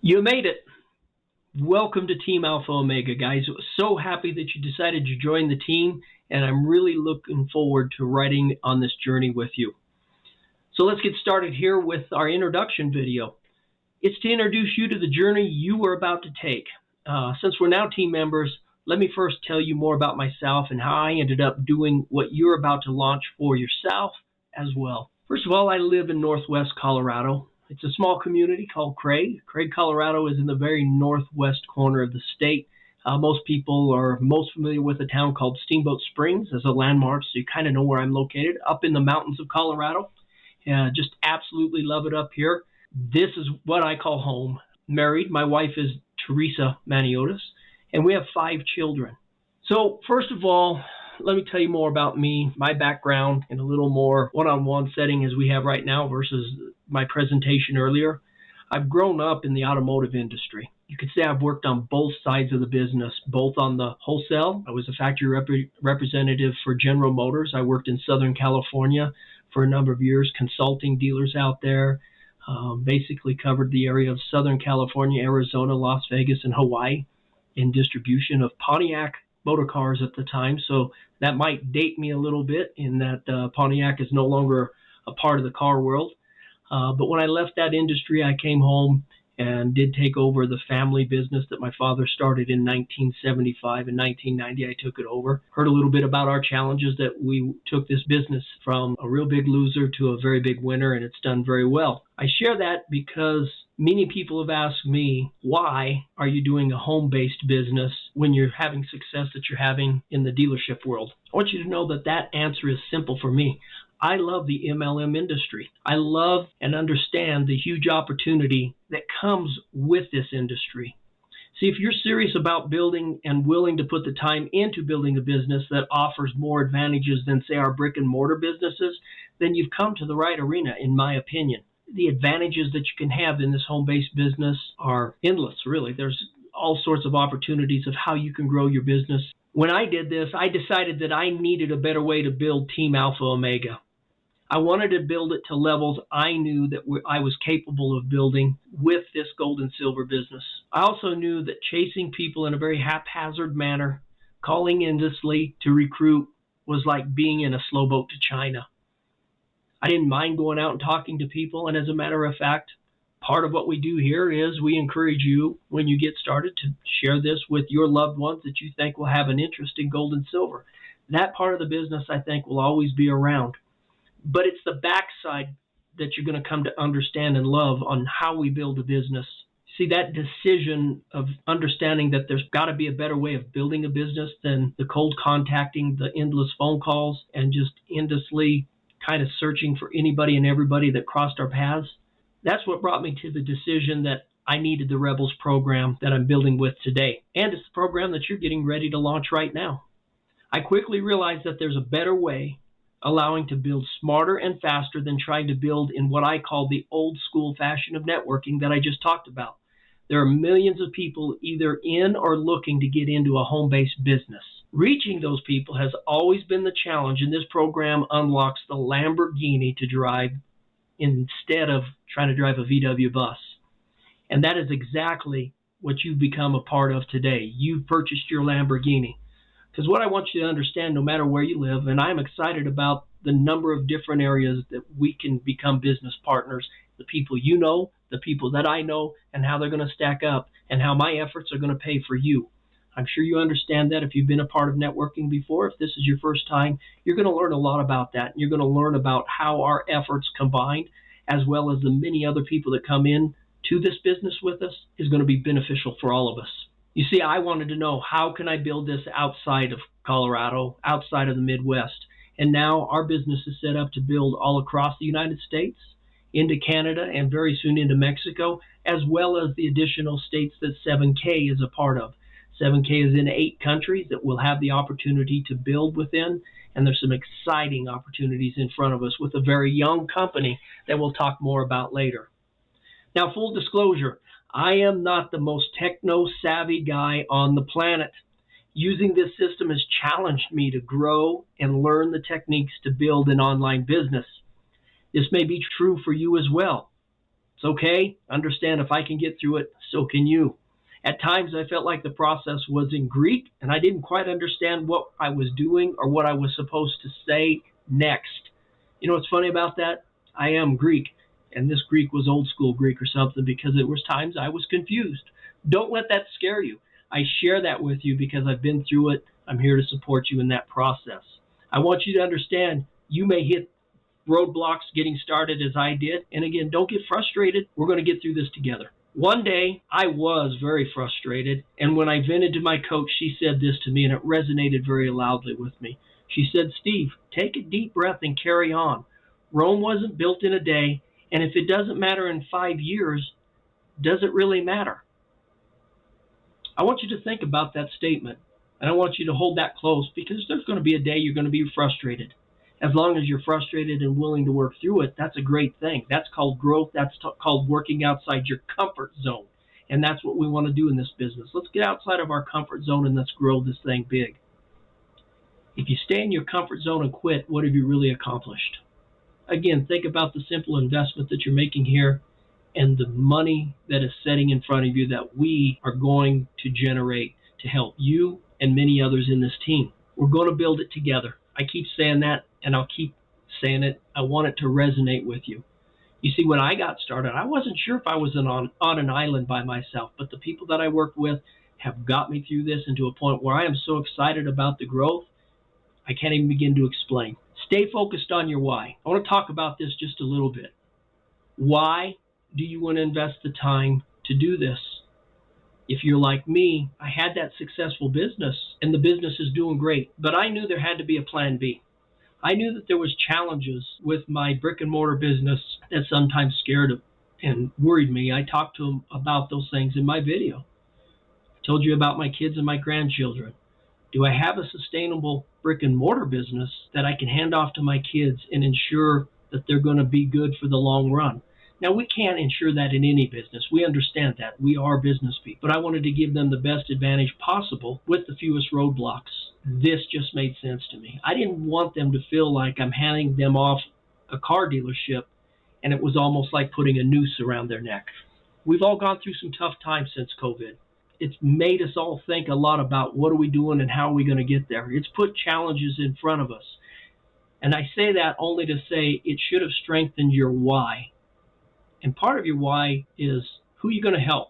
You made it. Welcome to Team Alpha Omega, guys. So happy that you decided to join the team, and I'm really looking forward to riding on this journey with you. So let's get started here with our introduction video. It's to introduce you to the journey you are about to take. Since we're now team members, let me first tell you more about myself and how I ended up doing what you're about to launch for yourself as well. First of all, I live in Northwest Colorado. It's a small community called Craig. Craig, Colorado is in the very northwest corner of the state. Most people are most familiar with a town called Steamboat Springs as a landmark, so you kind of know where I'm located, up in the mountains of Colorado. Just absolutely love it up here. This is what I call home. Married, my wife is Teresa Maniotis, and we have 5 children. So first of all, let me tell you more about me, my background, in a little more one-on-one setting as we have right now versus my presentation earlier. I've grown up in the automotive industry. You could say I've worked on both sides of the business, both on the wholesale. I was a factory representative for General Motors. I worked in Southern California for a number of years, consulting dealers out there. Basically covered the area of Southern California, Arizona, Las Vegas, and Hawaii in distribution of Pontiac motor cars at the time. So that might date me a little bit in that Pontiac is no longer a part of the car world. But when I left that industry, I came home and did take over the family business that my father started in 1975. In 1990, I took it over. Heard a little bit about our challenges that we took this business from a real big loser to a very big winner, and it's done very well. I share that because many people have asked me, why are you doing a home-based business when you're having success that you're having in the dealership world? I want you to know that that answer is simple for me. I love the MLM industry. I love and understand the huge opportunity that comes with this industry. See, if you're serious about building and willing to put the time into building a business that offers more advantages than, say, our brick and mortar businesses, then you've come to the right arena, in my opinion. The advantages that you can have in this home-based business are endless, really. There's all sorts of opportunities of how you can grow your business. When I did this, I decided that I needed a better way to build Team Alpha Omega. I wanted to build it to levels I knew that I was capable of building with this gold and silver business. I also knew that chasing people in a very haphazard manner, calling endlessly to recruit, was like being in a slow boat to China. I didn't mind going out and talking to people, and as a matter of fact, part of what we do here is we encourage you, when you get started, to share this with your loved ones that you think will have an interest in gold and silver. That part of the business, I think, will always be around. But it's the backside that you're going to come to understand and love on how we build a business. See, that decision of understanding that there's got to be a better way of building a business than the cold contacting, the endless phone calls, and just endlessly kind of searching for anybody and everybody that crossed our paths. That's what brought me to the decision that I needed the Rebels program that I'm building with today. And it's the program that you're getting ready to launch right now. I quickly realized that there's a better way, allowing to build smarter and faster than trying to build in what I call the old school fashion of networking that I just talked about. There are millions of people either in or looking to get into a home-based business. Reaching those people has always been the challenge, and this program unlocks the Lamborghini to drive instead of trying to drive a VW bus. And that is exactly what you've become a part of today. You've purchased your Lamborghini. Because what I want you to understand, no matter where you live, and I'm excited about the number of different areas that we can become business partners, the people you know, the people that I know, and how they're going to stack up, and how my efforts are going to pay for you. I'm sure you understand that if you've been a part of networking before. If this is your first time, you're going to learn a lot about that. You're going to learn about how our efforts combined, as well as the many other people that come in to this business with us, is going to be beneficial for all of us. You see, I wanted to know, how can I build this outside of Colorado, outside of the Midwest? And now our business is set up to build all across the United States, into Canada, and very soon into Mexico, as well as the additional states that 7K is a part of. 7K is in 8 countries that we'll have the opportunity to build within, and there's some exciting opportunities in front of us with a very young company that we'll talk more about later. Now, full disclosure, I am not the most techno-savvy guy on the planet. Using this system has challenged me to grow and learn the techniques to build an online business. This may be true for you as well. It's okay. Understand if I can get through it, so can you. At times I felt like the process was in Greek and I didn't quite understand what I was doing or what I was supposed to say next. You know what's funny about that? I am Greek, and this Greek was old school Greek or something, because there was times I was confused. Don't let that scare you. I share that with you because I've been through it. I'm here to support you in that process. I want you to understand you may hit roadblocks getting started as I did. And again, don't get frustrated. We're going to get through this together. One day, I was very frustrated, and when I vented to my coach, she said this to me, and it resonated very loudly with me. She said, Steve, take a deep breath and carry on. Rome wasn't built in a day, and if it doesn't matter in 5 years, does it really matter? I want you to think about that statement, and I want you to hold that close, because there's going to be a day you're going to be frustrated. As long as you're frustrated and willing to work through it, that's a great thing. That's called growth. That's called working outside your comfort zone. And that's what we want to do in this business. Let's get outside of our comfort zone and let's grow this thing big. If you stay in your comfort zone and quit, what have you really accomplished? Again, think about the simple investment that you're making here and the money that is sitting in front of you that we are going to generate to help you and many others in this team. We're going to build it together. I keep saying that, and I'll keep saying it. I want it to resonate with you. You see, when I got started, I wasn't sure if I was on an island by myself, but the people that I work with have got me through this and to a point where I am so excited about the growth, I can't even begin to explain. Stay focused on your why. I want to talk about this just a little bit. Why do you want to invest the time to do this? If you're like me, I had that successful business, and the business is doing great, but I knew there had to be a plan B. I knew that there was challenges with my brick and mortar business that sometimes scared and worried me. I talked to them about those things in my video. I told you about my kids and my grandchildren. Do I have a sustainable brick and mortar business that I can hand off to my kids and ensure that they're going to be good for the long run? Now, we can't ensure that in any business. We understand that. We are business people. But I wanted to give them the best advantage possible with the fewest roadblocks. This just made sense to me. I didn't want them to feel like I'm handing them off a car dealership and it was almost like putting a noose around their neck. We've all gone through some tough times since COVID. It's made us all think a lot about what are we doing and how are we going to get there. It's put challenges in front of us. And I say that only to say it should have strengthened your why. And part of your why is who you're going to help.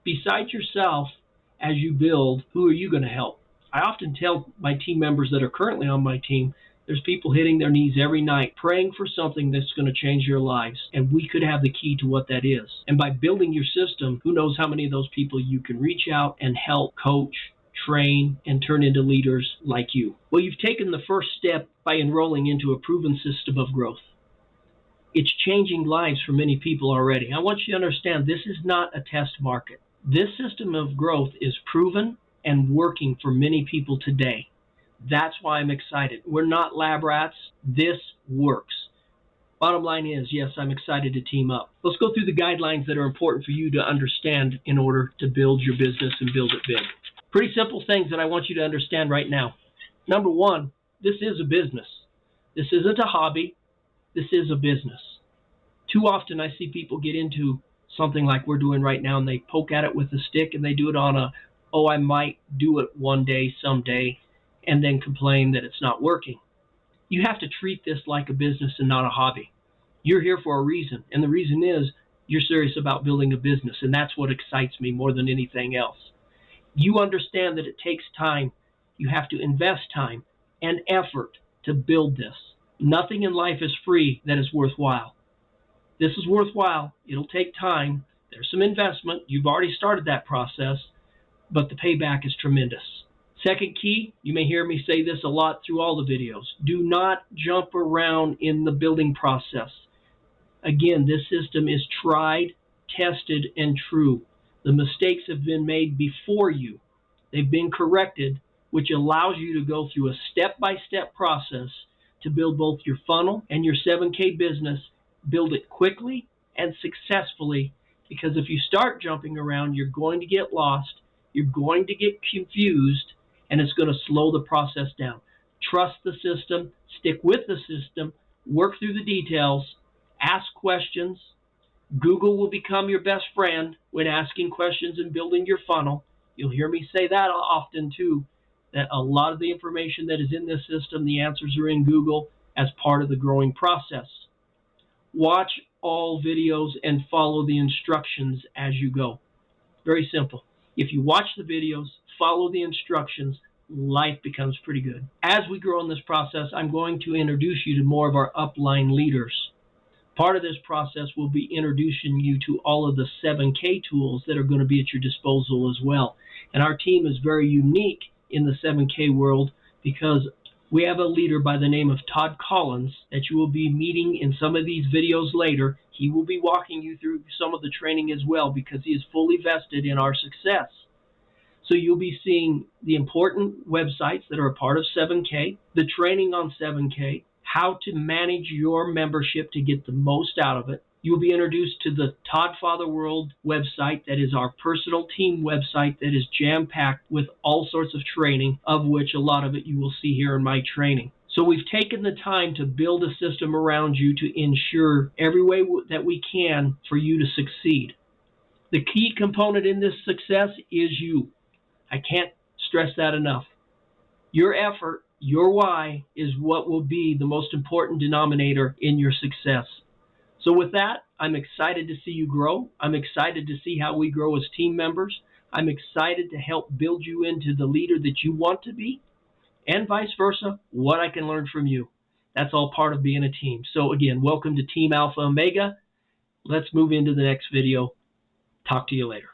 Besides yourself, as you build, who are you going to help? I often tell my team members that are currently on my team, there's people hitting their knees every night praying for something that's going to change their lives. And we could have the key to what that is. And by building your system, who knows how many of those people you can reach out and help, coach, train, and turn into leaders like you. Well, you've taken the first step by enrolling into a proven system of growth. It's changing lives for many people already. I want you to understand this is not a test market. This system of growth is proven and working for many people today. That's why I'm excited. We're not lab rats. This works. Bottom line is, yes, I'm excited to team up. Let's go through the guidelines that are important for you to understand in order to build your business and build it big. Pretty simple things that I want you to understand right now. Number one, this is a business. This isn't a hobby. This is a business. Too often I see people get into something like we're doing right now and they poke at it with a stick and they do it on I might do it one day, someday, and then complain that it's not working. You have to treat this like a business and not a hobby. You're here for a reason, and the reason is you're serious about building a business, and that's what excites me more than anything else. You understand that it takes time. You have to invest time and effort to build this. Nothing in life is free that is worthwhile. This is worthwhile. It'll take time. There's some investment. You've already started that process, but the payback is tremendous. Second key, you may hear me say this a lot through all the videos. Do not jump around in the building process. Again, this system is tried, tested, and true. The mistakes have been made before you. They've been corrected, which allows you to go through a step-by-step process to build both your funnel and your 7K business. Build it quickly and successfully, because if you start jumping around, you're going to get lost, you're going to get confused, and it's going to slow the process down. Trust the system, stick with the system, work through the details, ask questions, Google will become your best friend when asking questions and building your funnel. You'll hear me say that often too, that a lot of the information that is in this system, the answers are in Google as part of the growing process. Watch all videos and follow the instructions as you go. Very simple. If you watch the videos, follow the instructions, life becomes pretty good. As we grow in this process, I'm going to introduce you to more of our upline leaders. Part of this process will be introducing you to all of the 7K tools that are going to be at your disposal as well. And our team is very unique in the 7K world because we have a leader by the name of Todd Collins that you will be meeting in some of these videos later. He will be walking you through some of the training as well because he is fully vested in our success. So you'll be seeing the important websites that are a part of 7K, the training on 7K, how to manage your membership to get the most out of it. You'll be introduced to the Todd Father World website that is our personal team website that is jam-packed with all sorts of training, of which a lot of it you will see here in my training. So we've taken the time to build a system around you to ensure every way that we can for you to succeed. The key component in this success is you. I can't stress that enough. Your effort, your why, is what will be the most important denominator in your success. So with that, I'm excited to see you grow. I'm excited to see how we grow as team members. I'm excited to help build you into the leader that you want to be, and vice versa, what I can learn from you. That's all part of being a team. So again, welcome to Team Alpha Omega. Let's move into the next video. Talk to you later.